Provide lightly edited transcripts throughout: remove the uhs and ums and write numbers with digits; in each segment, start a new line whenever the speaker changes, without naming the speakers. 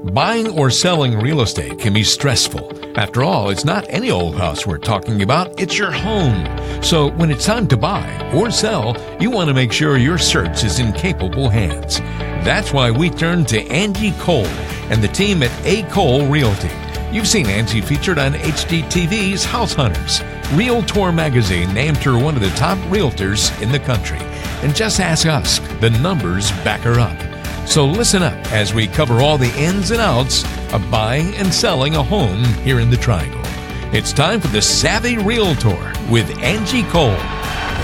Buying or selling real estate can be stressful. After all, it's not any old house we're talking about, it's your home. So when it's time to buy or sell, you want to make sure your search is in capable hands. That's why we turn to Angie Cole and the team at A. Cole Realty. You've seen Angie featured on HGTV's House Hunters. Realtor magazine named her one of the top realtors in the country. And just ask us, the numbers back her up. So listen up as we cover all the ins and outs of buying and selling a home here in the Triangle. It's time for the Savvy Realtor with Angie Cole.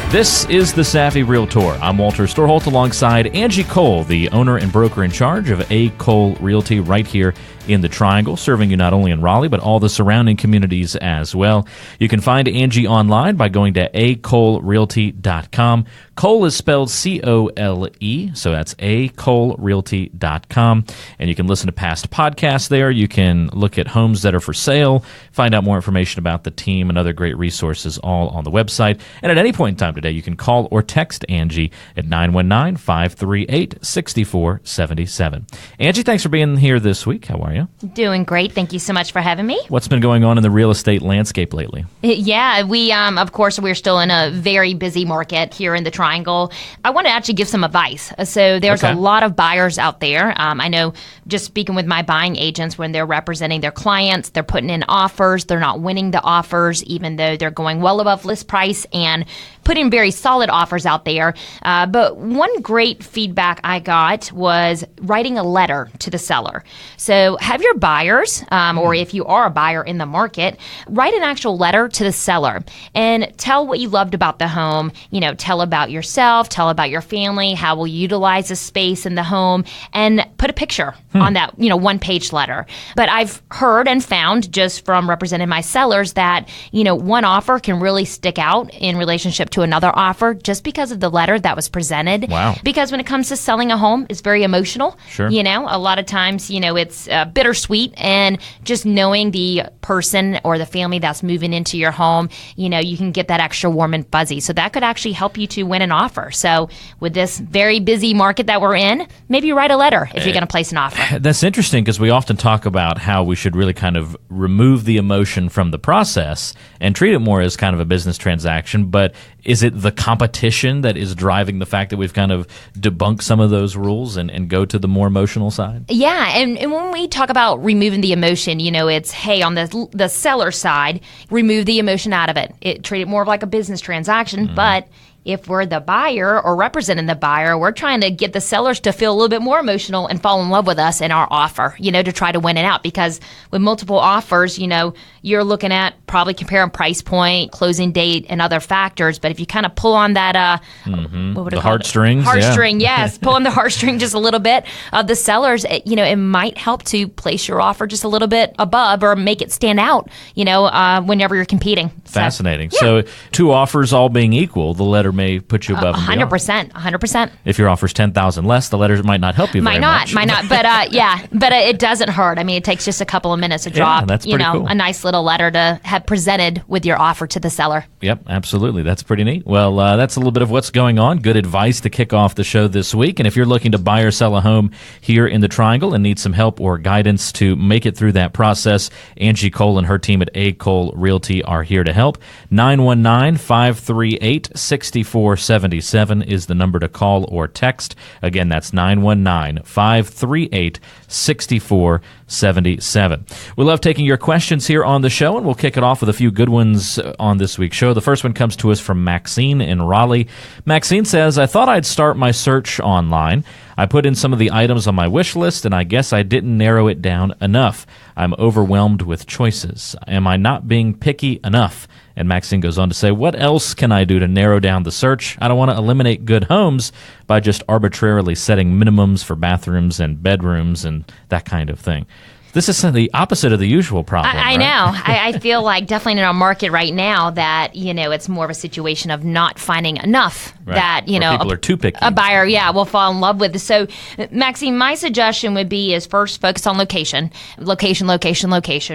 This is the Savvy Realtor. I'm Walter Storholt alongside Angie Cole, the owner and broker in charge of A. Cole Realty right here in the Triangle, serving you not only in Raleigh, but all the surrounding communities as well. You can find Angie online by going to acolerealty.com. Cole is spelled C-O-L-E, so that's acolerealty.com. And you can listen to past podcasts there. You can look at homes that are for sale, find out more information about the team and other great resources all on the website. And at any point in time today, you can call or text Angie at 919-538-6477. Angie, thanks for being here this week. How are you?
Doing great. Thank you so much for having me.
What's been going on in the real estate landscape lately?
Yeah, we, of course, we're still in a very busy market here in the Triangle. I want to actually give some advice. So there's a lot of buyers out there. I know just speaking with my buying agents, when they're representing their clients, they're putting in offers. They're not winning the offers, even though they're going well above list price and putting very solid offers out there. But one great feedback I got was writing a letter to the seller. So have your buyers, or if you are a buyer in the market, write an actual letter to the seller and tell what you loved about the home. You know, tell about yourself, tell about your family, how we'll utilize the space in the home, and put a picture on that, one-page letter. But I've heard and found just from representing my sellers that, one offer can really stick out in relationship to another offer just because of the letter that was presented.
Wow.
Because when it comes to selling a home, it's very emotional.
Sure.
A lot of times, it's bittersweet, and just knowing the person or the family that's moving into your home, you can get that extra warm and fuzzy. So that could actually help you to win an offer. So with this very busy market that we're in, maybe write a letter if you're going to place an offer.
That's interesting because we often talk about how we should really kind of remove the emotion from the process and treat it more as kind of a business transaction. But is it the competition that is driving the fact that we've kind of debunked some of those rules and go to the more emotional side?
Yeah, and when we talk about removing the emotion, it's, hey, on the seller side, remove the emotion out of it. Treat it more like a business transaction, but if we're the buyer or representing the buyer, we're trying to get the sellers to feel a little bit more emotional and fall in love with us and our offer, to try to win it out. Because with multiple offers, you're looking at probably comparing price point, closing date, and other factors. But if you kind of pull on that, what would it
the
call
heartstrings?
Heartstring, yes. Pull on the heartstring just a little bit of the sellers, it might help to place your offer just a little bit above or make it stand out, whenever you're competing.
Fascinating. So two offers all being equal, the letter may put you above and beyond.
100%.
If your offer's $10,000 less, the letter might not help you very much.
Might not. But it doesn't hurt. I mean, it takes just a couple of minutes to drop,
that's pretty cool.
a nice little letter to have presented with your offer to the seller.
Yep, absolutely. That's pretty neat. Well, that's a little bit of what's going on. Good advice to kick off the show this week. And if you're looking to buy or sell a home here in the Triangle and need some help or guidance to make it through that process, Angie Cole and her team at A. Cole Realty are here to help. 919-538-6477 is the number to call or text. Again, that's 919-538-6477. We love taking your questions here on the show, and we'll kick it off with a few good ones on this week's show. The first one comes to us from Maxine in Raleigh. Maxine says, I thought I'd start my search online. I put in some of the items on my wish list, and I guess I didn't narrow it down enough. I'm overwhelmed with choices. Am I not being picky enough? And Maxine goes on to say, what else can I do to narrow down the search? I don't want to eliminate good homes by just arbitrarily setting minimums for bathrooms and bedrooms and that kind of thing. This is the opposite of the usual problem.
I know. I feel like definitely in our market right now that, it's more of a situation of not finding enough that,
people are too picky.
A buyer, will fall in love with. So, Maxine, my suggestion would be is first focus on location,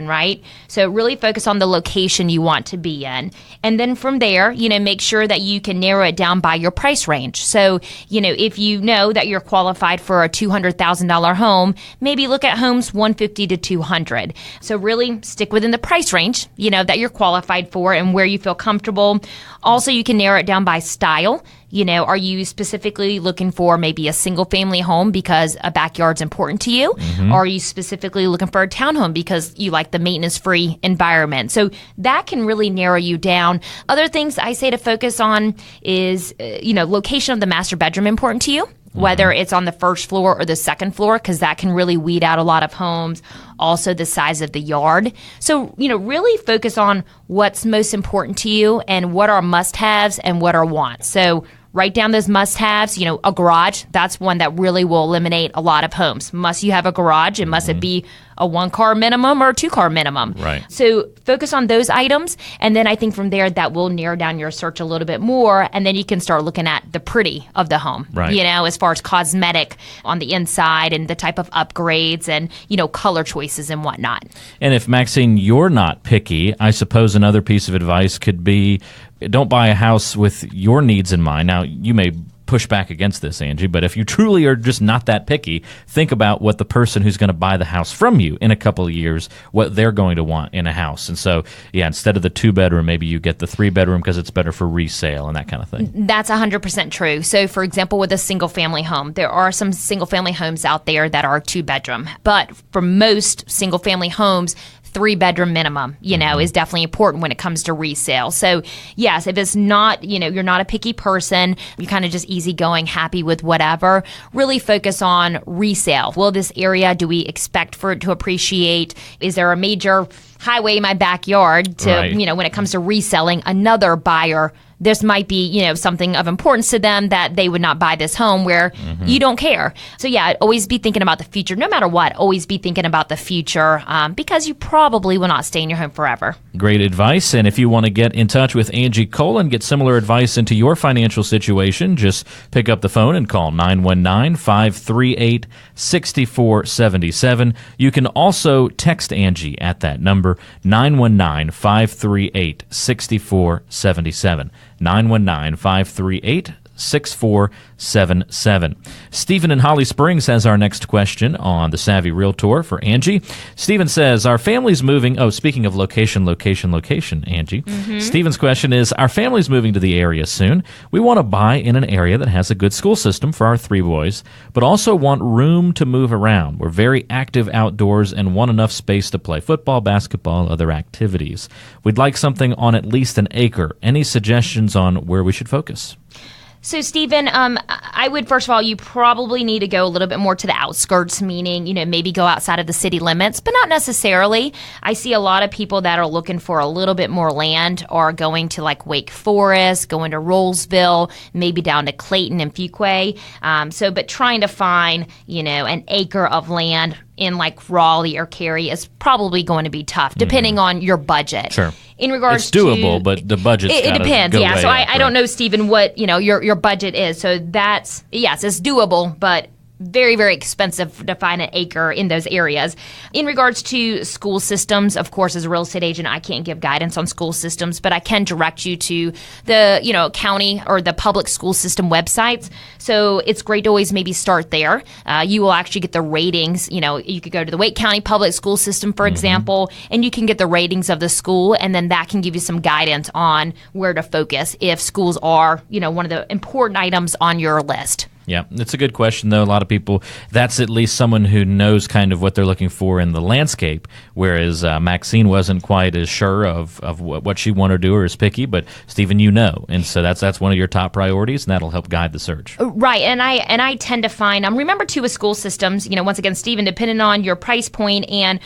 right? So really focus on the location you want to be in. And then from there, make sure that you can narrow it down by your price range. So, if you know that you're qualified for a $200,000 home, maybe look at homes $150,000 to $200,000. So really stick within the price range, that you're qualified for and where you feel comfortable. Also, you can narrow it down by style. Are you specifically looking for maybe a single family home because a backyard's important to you? Mm-hmm. Or are you specifically looking for a townhome because you like the maintenance-free environment? So that can really narrow you down. Other things I say to focus on is, location of the master bedroom important to you, whether it's on the first floor or the second floor, because that can really weed out a lot of homes. Also, the size of the yard. So, really focus on what's most important to you and what are must-haves and what are wants. So, write down those must-haves. A garage, that's one that really will eliminate a lot of homes. Must you have a garage? And must it be a one-car minimum or a two-car minimum?
Right.
So focus on those items. And then I think from there, that will narrow down your search a little bit more. And then you can start looking at the pretty of the home,
right.
As far as cosmetic on the inside and the type of upgrades and, color choices and whatnot.
And if, Maxine, you're not picky, I suppose another piece of advice could be don't buy a house with your needs in mind. Now, you may push back against this, Angie, but if you truly are just not that picky, think about what the person who's going to buy the house from you in a couple of years, what they're going to want in a house. And so, instead of the 2-bedroom, maybe you get the 3-bedroom because it's better for resale and that kind of thing.
That's 100% true. So, for example, with a single-family home, there are some single-family homes out there that are 2-bedroom. But for most single-family homes, 3-bedroom minimum, is definitely important when it comes to resale. So, yes, if it's not, you're not a picky person, you're kind of just easygoing, happy with whatever, really focus on resale. Will this area, do we expect for it to appreciate? Is there a major highway in my backyard to,
right.
When it comes to reselling, another buyer, this might be, something of importance to them that they would not buy this home where you don't care. So always be thinking about the future. No matter what, always be thinking about the future because you probably will not stay in your home forever.
Great advice. And if you want to get in touch with Angie Cole and get similar advice into your financial situation, just pick up the phone and call 919-538-6477. You can also text Angie at that number, 919-538-6477. 919-538-6477. Stephen in Holly Springs has our next question on the Savvy Realtor for Angie. Stephen says, our family's moving. Oh, speaking of location, Angie. Stephen's question is, our family's moving to the area soon. We want to buy in an area that has a good school system for our 3 boys, but also want room to move around. We're very active outdoors and want enough space to play football, basketball, other activities. We'd like something on at least an acre. Any suggestions on where we should focus?
So, Stephen, I would, first of all, you probably need to go a little bit more to the outskirts, meaning, maybe go outside of the city limits, but not necessarily. I see a lot of people that are looking for a little bit more land are going to like Wake Forest, going to Rollsville, maybe down to Clayton and Fuquay. But trying to find, an acre of land in like Raleigh or Cary is probably going to be tough, depending on your budget.
Sure.
In regards
it's doable, but the budget's
it depends.
Go
So
up,
I don't know, Stephen, what your budget is. So that's it's doable, but very, very expensive to find an acre in those areas. In regards to school systems, of course, as a real estate agent, I can't give guidance on school systems, but I can direct you to the, county or the public school system websites. So it's great to always maybe start there. You will actually get the ratings. You could go to the Wake County Public School System, for example, and you can get the ratings of the school, and then that can give you some guidance on where to focus if schools are, one of the important items on your list.
Yeah, it's a good question, though. A lot of people, that's at least someone who knows kind of what they're looking for in the landscape, whereas Maxine wasn't quite as sure of what she wanted to do or is picky, but Stephen, and so that's one of your top priorities, and that'll help guide the search.
Right, and I tend to find, remember too with school systems, once again, Stephen, depending on your price point and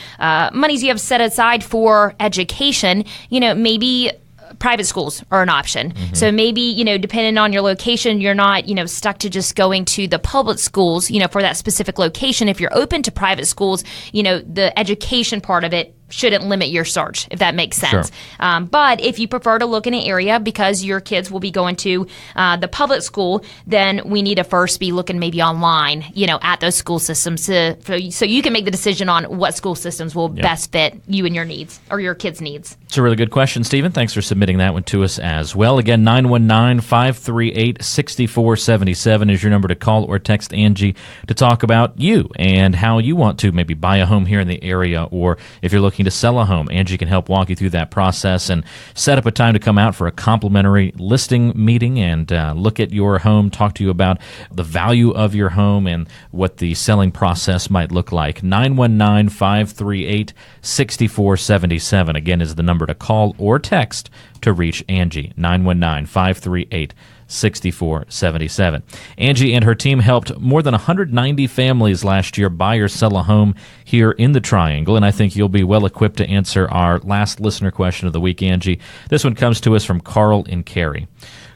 monies you have set aside for education, maybe private schools are an option. So maybe, depending on your location, you're not, stuck to just going to the public schools, for that specific location. If you're open to private schools, the education part of it shouldn't limit your search, if that makes sense.
Sure.
But if you prefer to look in an area because your kids will be going to the public school, then we need to first be looking maybe online, at those school systems so you can make the decision on what school systems will best fit you and your needs or your kids' needs.
It's a really good question, Stephen. Thanks for submitting that one to us as well. Again, 919-538-6477 is your number to call or text Angie to talk about you and how you want to maybe buy a home here in the area, or if you're looking to sell a home, Angie can help walk you through that process and set up a time to come out for a complimentary listing meeting and look at your home, talk to you about the value of your home and what the selling process might look like. 919-538-6477, again, is the number to call or text to reach Angie. 919-538-6477. Angie and her team helped more than 190 families last year buy or sell a home here in the Triangle, and I think you'll be well equipped to answer our last listener question of the week, Angie. This one comes to us from Carl in Cary.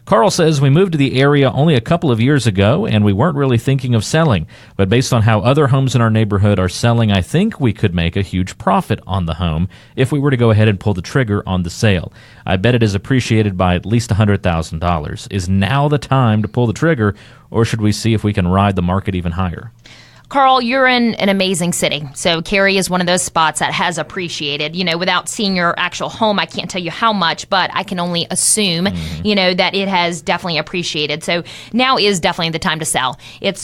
Carl says, we moved to the area only a couple of years ago, and we weren't really thinking of selling. But based on how other homes in our neighborhood are selling, I think we could make a huge profit on the home if we were to go ahead and pull the trigger on the sale. I bet it is appreciated by at least $100,000. Is now the time to pull the trigger, or should we see if we can ride the market even higher?
Carl, you're in an amazing city. So Cary is one of those spots that has appreciated. Without seeing your actual home, I can't tell you how much, but I can only assume, that it has definitely appreciated. So now is definitely the time to sell.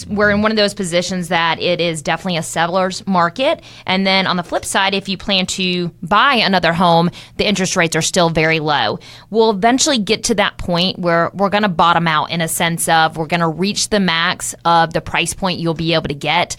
We're in one of those positions that it is definitely a seller's market. And then on the flip side, if you plan to buy another home, the interest rates are still very low. We'll eventually get to that point where we're going to bottom out in a sense of we're going to reach the max of the price point you'll be able to get.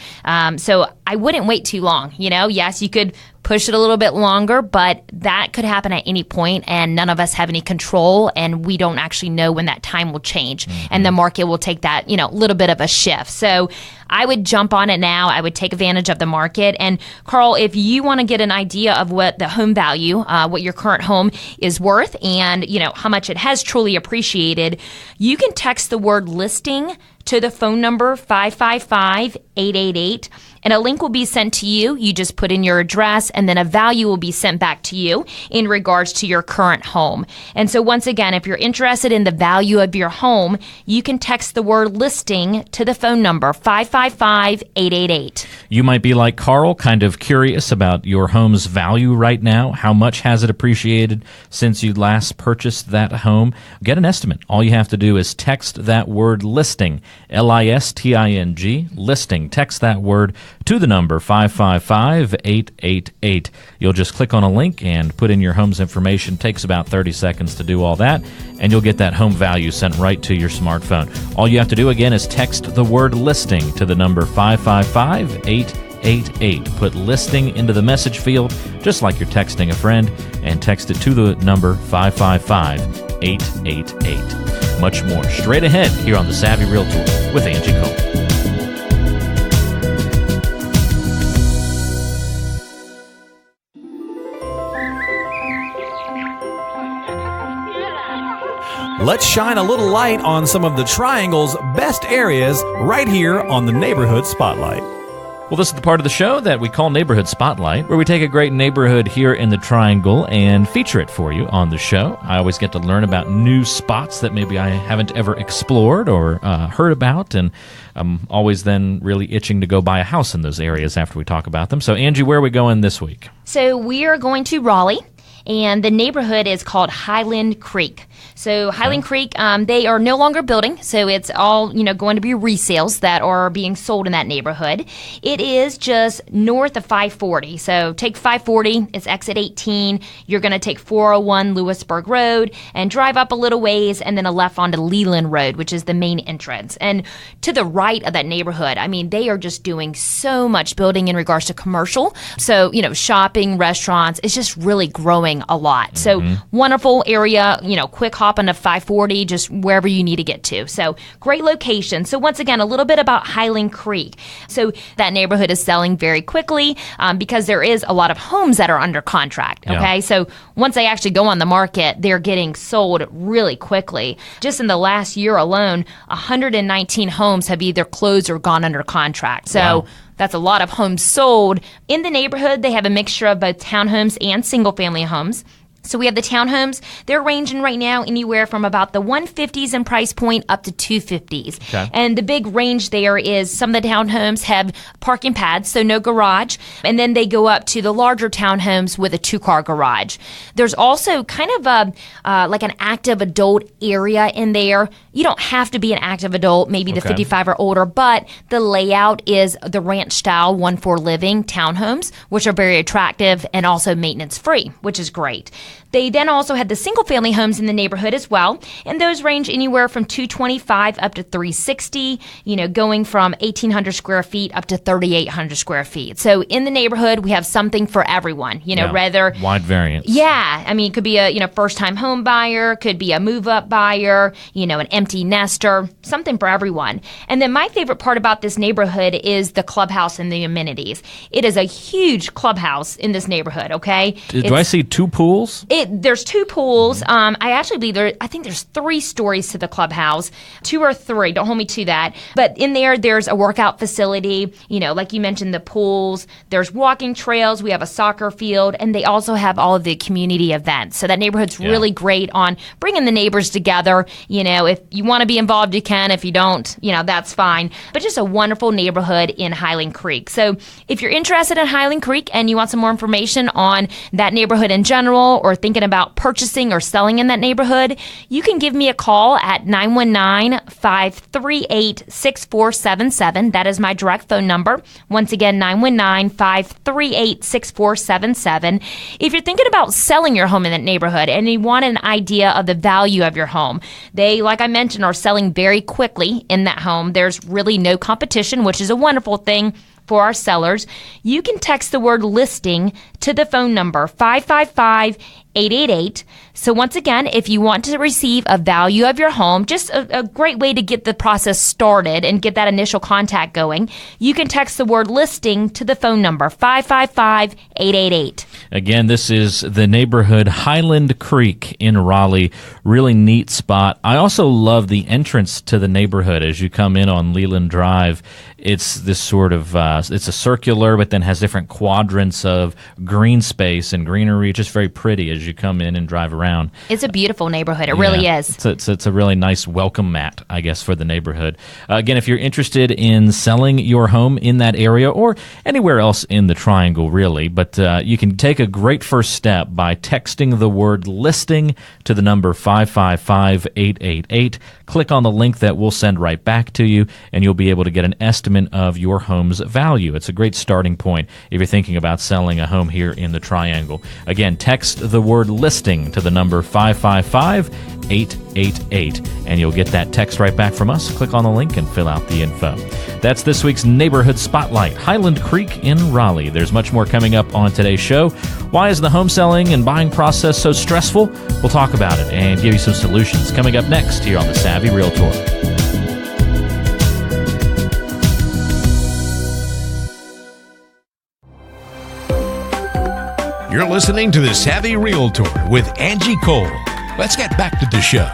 So I wouldn't wait too long. Yes, you could push it a little bit longer, but that could happen at any point, and none of us have any control, and we don't actually know when that time will change, and the market will take that, little bit of a shift. So I would jump on it now. I would take advantage of the market. And Carl, if you want to get an idea of what the home value, what your current home is worth, and how much it has truly appreciated, you can text the word listing to the phone number 555-888, and a link will be sent to you. You just put in your address, and then a value will be sent back to you in regards to your current home. And so once again, if you're interested in the value of your home, you can text the word listing to the phone number 555-888.
You might be like Carl, kind of curious about your home's value right now. How much has it appreciated since you last purchased that home? Get an estimate. All you have to do is text that word listing, L-I-S-T-I-N-G, listing. Text that word to the number 555-888. You'll just click on a link and put in your home's information. Takes about 30 seconds to do all that, and you'll get that home value sent right to your smartphone. All you have to do, again, is text the word listing to the number 555-888. Put listing into the message field, just like you're texting a friend, and text it to the number 555-888. Much more straight ahead here on The Savvy Realtor with Angie Cole.
Let's shine a little light on some of the Triangle's best areas right here on the Neighborhood Spotlight.
Well, this is the part of the show that we call Neighborhood Spotlight, where we take a great neighborhood here in the Triangle and feature it for you on the show. I always get to learn about new spots that maybe I haven't ever explored or heard about, and I'm always then really itching to go buy a house in those areas after we talk about them. So, Angie, where are we going this week?
So we are going to Raleigh, and the neighborhood is called Highland Creek. So Highland Creek, they are no longer building, so it's all, going to be resales that are being sold in that neighborhood. It is just north of 540. So take 540, it's exit 18. You're going to take 401 Lewisburg Road and drive up a little ways and then a left onto Leland Road, which is the main entrance. And to the right of that neighborhood, they are just doing so much building in regards to commercial. So, shopping, restaurants, it's just really growing a lot. So wonderful area, quick quick hop on a 540, just wherever you need to get to. So great location. So once again, a little bit about Highland Creek. So that neighborhood is selling very quickly because there is a lot of homes that are under contract. Okay, so once they actually go on the market, they're getting sold really quickly. Just in the last year alone, 119 homes have either closed or gone under contract. So that's a lot of homes sold. In the neighborhood, they have a mixture of both townhomes and single-family homes. So we have the townhomes. They're ranging right now anywhere from about the 150s in price point up to 250s. Okay. And the big range there is some of the townhomes have parking pads, so no garage. And then they go up to the larger townhomes with a 2-car garage. There's also kind of like an active adult area in there. You don't have to be an active adult, maybe the 55 or older, but the layout is the ranch style 1-4 living townhomes, which are very attractive and also maintenance free, which is great. They then also had the single-family homes in the neighborhood as well, and those range anywhere from 225 up to 360, going from 1,800 square feet up to 3,800 square feet. So in the neighborhood, we have something for everyone, rather...
Wide variance.
Yeah. I mean, it could be a, first-time home buyer, could be a move-up buyer, an empty nester, something for everyone. And then my favorite part about this neighborhood is the clubhouse and the amenities. It is a huge clubhouse in this neighborhood, okay?
Do I see 2 pools?
There's 2 pools. I actually believe I think there's 3 stories to the clubhouse, 2 or 3. Don't hold me to that. But in there's a workout facility. Like you mentioned, the pools. There's walking trails. We have a soccer field, and they also have all of the community events. So that neighborhood's really great on bringing the neighbors together. If you want to be involved, you can. If you don't, that's fine. But just a wonderful neighborhood in Highland Creek. So if you're interested in Highland Creek and you want some more information on that neighborhood in general, or thinking about purchasing or selling in that neighborhood, you can give me a call at 919-538-6477. That is my direct phone number. Once again, 919-538-6477. If you're thinking about selling your home in that neighborhood and you want an idea of the value of your home, they, like I mentioned, are selling very quickly in that home. There's really no competition, which is a wonderful thing for our sellers. You can text the word listing to the phone number 555-888. So once again, if you want to receive a value of your home, just a great way to get the process started and get that initial contact going, you can text the word listing to the phone number 555-888.
Again, this is the neighborhood Highland Creek in Raleigh. Really neat spot. I also love the entrance to the neighborhood as you come in on Leland Drive. It's this sort of, it's a circular, but then has different quadrants of green space and greenery. Just very pretty as you come in and drive around.
It's a beautiful neighborhood. It really is.
It's a really nice welcome mat, I guess, for the neighborhood. Again, if you're interested in selling your home in that area or anywhere else in the Triangle, really, but you can take a great first step by texting the word listing to the number 555-888. Click on the link that we'll send right back to you, and you'll be able to get an estimate of your home's value. It's a great starting point if you're thinking about selling a home here in the Triangle. Again, text the word listing to the number 555-888, and you'll get that text right back from us. Click on the link and fill out the info. That's this week's Neighborhood Spotlight, Highland Creek in Raleigh. There's much more coming up on today's show. Why is the home selling and buying process so stressful? We'll talk about it and give you some solutions coming up next here on the Savvy Realtor.
You're listening to the Savvy Realtor with Angie Cole. Let's get back to the show.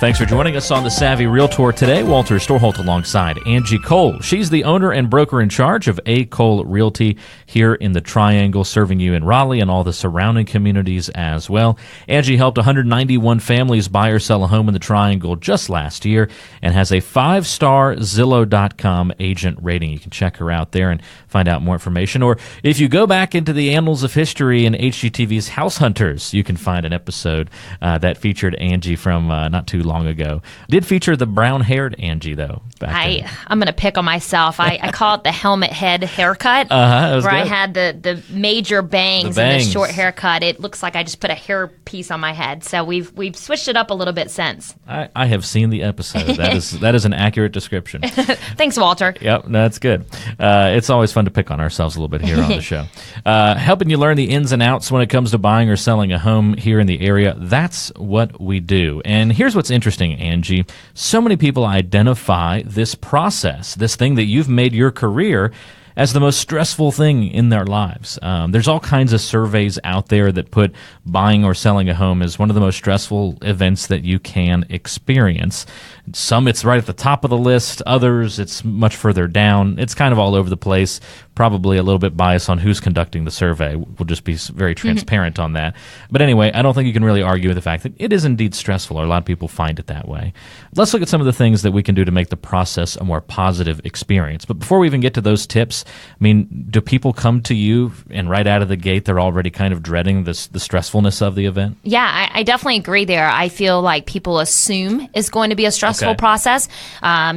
Thanks for joining us on the Savvy Realtor today. Walter Storholt alongside Angie Cole. She's the owner and broker in charge of A. Cole Realty here in the Triangle, serving you in Raleigh and all the surrounding communities as well. Angie helped 191 families buy or sell a home in the Triangle just last year and has a 5-star Zillow.com agent rating. You can check her out there and find out more information. Or if you go back into the annals of history in HGTV's House Hunters, you can find an episode that featured Angie from not too long ago. Did feature the brown-haired Angie, though.
I'm going to pick on myself. I call it the helmet head haircut, where I had the major bangs and the short haircut. It looks like I just put a hair piece on my head. So we've switched it up a little bit since.
I have seen the episode. That is an accurate description.
Thanks, Walter.
Yep, that's good. It's always fun to pick on ourselves a little bit here on the show. Helping you learn the ins and outs when it comes to buying or selling a home here in the area. That's what we do. And here's what's interesting, Angie. So many people identify this process, this thing that you've made your career, as the most stressful thing in their lives. There's all kinds of surveys out there that put buying or selling a home as one of the most stressful events that you can experience. Some it's right at the top of the list, others it's much further down. It's kind of all over the place, probably a little bit biased on who's conducting the survey. We'll just be very transparent on that. But anyway, I don't think you can really argue with the fact that it is indeed stressful, or a lot of people find it that way. Let's look at some of the things that we can do to make the process a more positive experience. But before we even get to those tips, I mean, do people come to you and right out of the gate they're already kind of dreading the stressfulness of the event?
Yeah, I definitely agree there. I feel like people assume it's going to be a stressful process,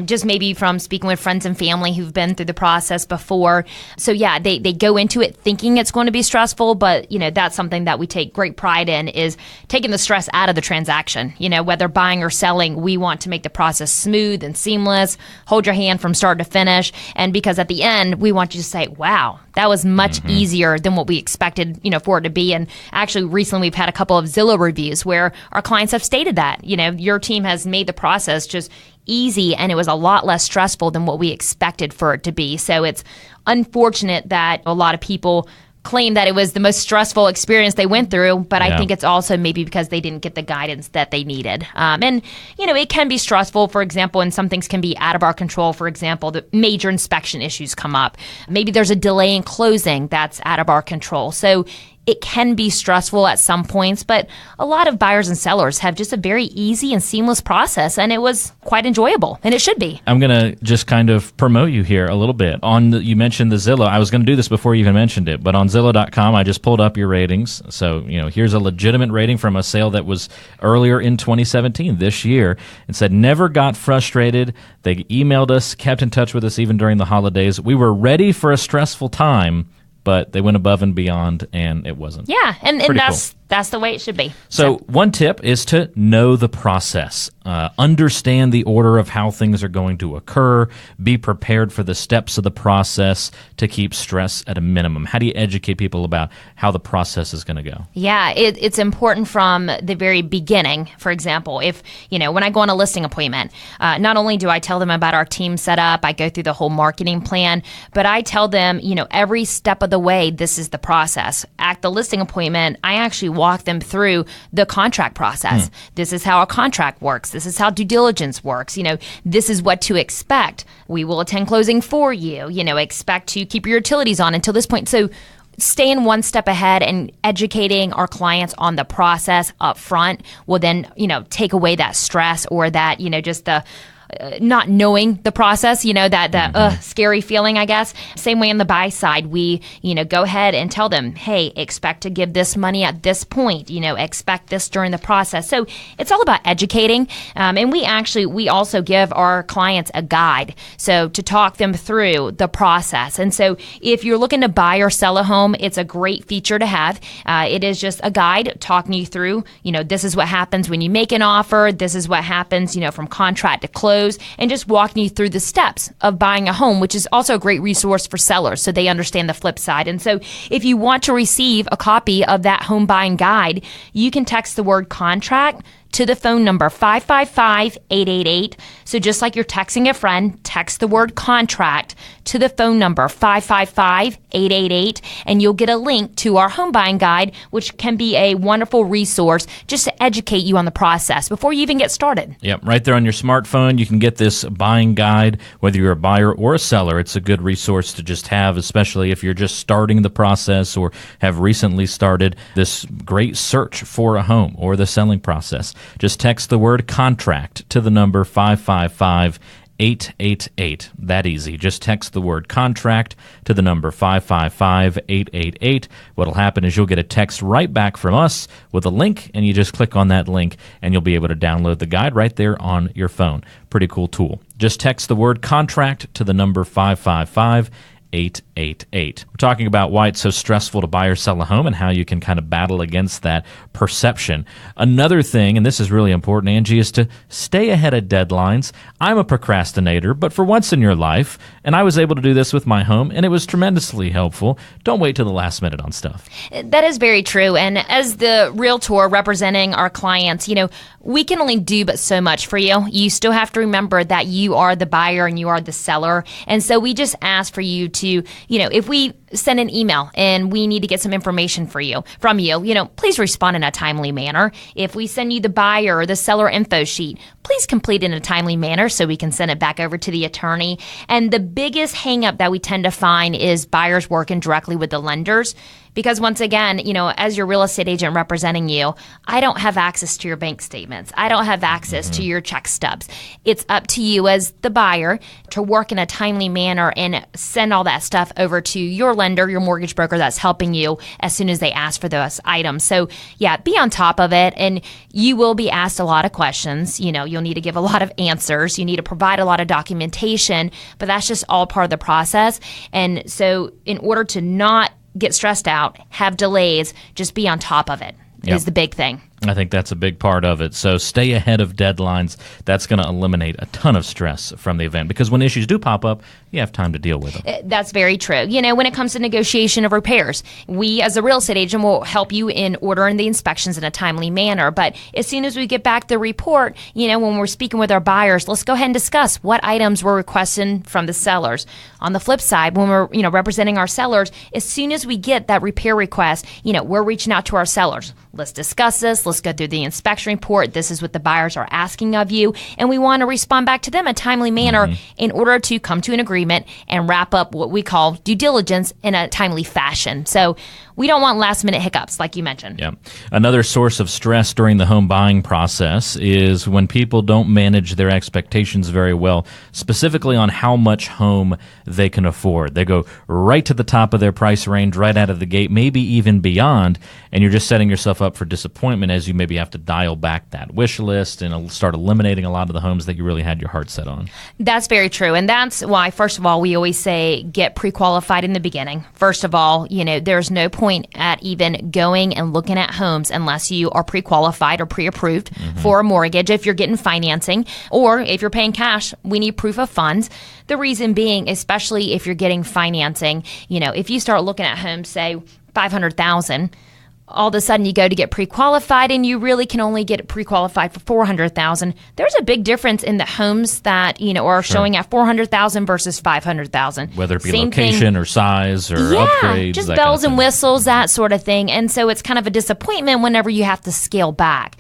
just maybe from speaking with friends and family who've been through the process before. So yeah, they go into it thinking it's going to be stressful, but that's something that we take great pride in, is taking the stress out of the transaction. Whether buying or selling, we want to make the process smooth and seamless, hold your hand from start to finish. And because at the end, we want you to say, wow, that was much easier than what we expected, for it to be. And actually recently we've had a couple of Zillow reviews where our clients have stated that, your team has made the process just easy and it was a lot less stressful than what we expected for it to be. So it's unfortunate that a lot of people claim that it was the most stressful experience they went through, but I think it's also maybe because they didn't get the guidance that they needed. And it can be stressful, for example, and some things can be out of our control. For example, the major inspection issues come up. Maybe there's a delay in closing that's out of our control. So it can be stressful at some points, but a lot of buyers and sellers have just a very easy and seamless process, and it was quite enjoyable, and it should be.
I'm going to just kind of promote you here a little bit. You mentioned the Zillow. I was going to do this before you even mentioned it, but on Zillow.com, I just pulled up your ratings. So, here's a legitimate rating from a sale that was earlier in 2017, this year. It said, never got frustrated. They emailed us, kept in touch with us even during the holidays. We were ready for a stressful time, but they went above and beyond, and it wasn't.
Yeah, and that's the way it should be.
So one tip is to know the process. Understand the order of how things are going to occur. Be prepared for the steps of the process to keep stress at a minimum. How do you educate people about how the process is going to go?
Yeah, it's important from the very beginning. For example, if, when I go on a listing appointment, not only do I tell them about our team setup, I go through the whole marketing plan, but I tell them, every step of the way, this is the process. At the listing appointment, I actually walk them through the contract process. This is how a contract works. This is how due diligence works. This is what to expect. We will attend closing for you. Expect to keep your utilities on until this point. So staying one step ahead and educating our clients on the process up front will then, take away that stress or that, just the not knowing the process, that scary feeling, I guess. Same way on the buy side, we, go ahead and tell them, hey, expect to give this money at this point, expect this during the process. So it's all about educating. And we also give our clients a guide. So to talk them through the process. And so if you're looking to buy or sell a home, it's a great feature to have. It is just a guide talking you through, this is what happens when you make an offer. This is what happens, from contract to close. And just walking you through the steps of buying a home, which is also a great resource for sellers so they understand the flip side. And so if you want to receive a copy of that home buying guide, you can text the word contract to the phone number 555-888. So just like you're texting a friend, text the word contract to the phone number 555-888, and you'll get a link to our home buying guide, which can be a wonderful resource just to educate you on the process before you even get started.
Yep, right there on your smartphone, you can get this buying guide, whether you're a buyer or a seller. It's a good resource to just have, especially if you're just starting the process or have recently started this great search for a home or the selling process. Just text the word contract to the number 555-888. That easy. Just text the word contract to the number 555-888. What'll happen is you'll get a text right back from us with a link, and you just click on that link, and you'll be able to download the guide right there on your phone. Pretty cool tool. Just text the word contract to the number 555-888. 888. We're talking about why it's so stressful to buy or sell a home and how you can kind of battle against that perception. Another thing, and this is really important, Angie, is to stay ahead of deadlines. I'm a procrastinator, but for once in your life, and I was able to do this with my home, and it was tremendously helpful. Don't wait till the last minute on stuff.
That is very true. And as the realtor representing our clients, we can only do but so much for you. You still have to remember that you are the buyer and you are the seller. And so we just ask for you to, if we send an email and we need to get some information from you, please respond in a timely manner. If we send you the buyer or the seller info sheet, please complete it in a timely manner so we can send it back over to the attorney. And the biggest hang up that we tend to find is buyers working directly with the lenders. Because once again, as your real estate agent representing you, I don't have access to your bank statements. I don't have access to your check stubs. It's up to you as the buyer to work in a timely manner and send all that stuff over to your lender, your mortgage broker that's helping you as soon as they ask for those items. So yeah, be on top of it, and you will be asked a lot of questions. You'll need to give a lot of answers. You need to provide a lot of documentation, but that's just all part of the process. And so in order to not get stressed out, have delays, just be on top of it is the big thing.
I think that's a big part of it. So stay ahead of deadlines. That's going to eliminate a ton of stress from the event, because when issues do pop up, you have time to deal with them.
That's very true. When it comes to negotiation of repairs, we as a real estate agent will help you in ordering the inspections in a timely manner. But as soon as we get back the report, when we're speaking with our buyers, let's go ahead and discuss what items we're requesting from the sellers. On the flip side, when we're representing our sellers, as soon as we get that repair request, we're reaching out to our sellers. Let's discuss this. Let's go through the inspection report. This is what the buyers are asking of you. And we want to respond back to them in a timely manner in order to come to an agreement and wrap up what we call due diligence in a timely fashion. So we don't want last minute hiccups like you mentioned.
Yeah. Another source of stress during the home buying process is when people don't manage their expectations very well, specifically on how much home they can afford. They go right to the top of their price range, right out of the gate, maybe even beyond, and you're just setting yourself up for disappointment as you maybe have to dial back that wish list and start eliminating a lot of the homes that you really had your heart set on.
That's very true. And that's why, first of all, we always say get pre-qualified in the beginning. First of all, there's no point at even going and looking at homes unless you are pre-qualified or pre-approved for a mortgage. If you're getting financing or if you're paying cash, we need proof of funds. The reason being, especially if you're getting financing, if you start looking at homes, say $500,000, all of a sudden you go to get pre-qualified and you really can only get pre-qualified for $400,000. There's a big difference in the homes that, are showing at $400,000 versus $500,000.
Whether it be location or size or upgrades.
Just bells and whistles, that sort of thing. And so it's kind of a disappointment whenever you have to scale back.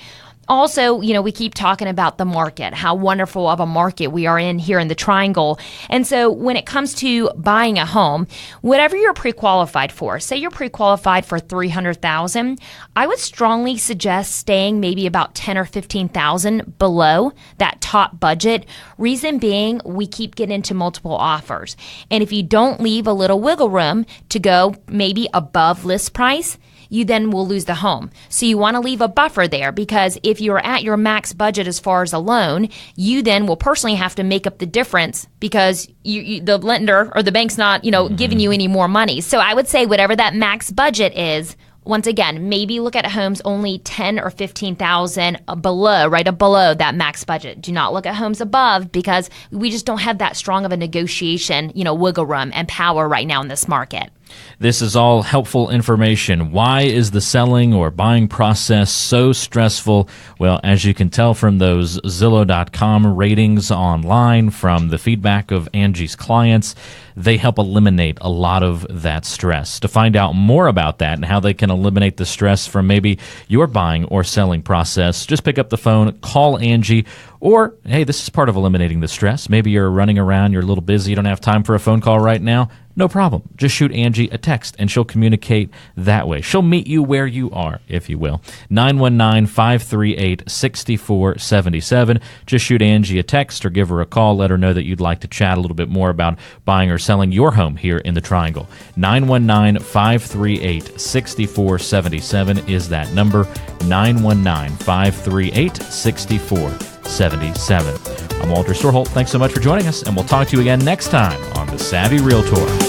Also, we keep talking about the market, how wonderful of a market we are in here in the Triangle. And so when it comes to buying a home, whatever you're pre-qualified for, say you're pre-qualified for $300,000, I would strongly suggest staying maybe about $10,000 or $15,000 below that top budget. Reason being, we keep getting into multiple offers. And if you don't leave a little wiggle room to go maybe above list price, you then will lose the home. So you want to leave a buffer there, because if you're at your max budget as far as a loan, you then will personally have to make up the difference because the lender or the bank's not, giving you any more money. So I would say whatever that max budget is, once again, maybe look at homes only $10,000 or $15,000 below, right below that max budget. Do not look at homes above, because we just don't have that strong of a negotiation, wiggle room and power right now in this market.
This is all helpful information. Why is the selling or buying process so stressful? Well, as you can tell from those Zillow.com ratings online, from the feedback of Angie's clients, they help eliminate a lot of that stress. To find out more about that and how they can eliminate the stress from maybe your buying or selling process, just pick up the phone, call Angie, or, hey, this is part of eliminating the stress. Maybe you're running around, you're a little busy, you don't have time for a phone call right now. No problem. Just shoot Angie a text, and she'll communicate that way. She'll meet you where you are, if you will. 919-538-6477. Just shoot Angie a text or give her a call. Let her know that you'd like to chat a little bit more about buying or selling your home here in the Triangle. 919-538-6477 is that number. 919-538-6477. I'm Walter Storholt. Thanks so much for joining us, and we'll talk to you again next time on The Savvy Realtor.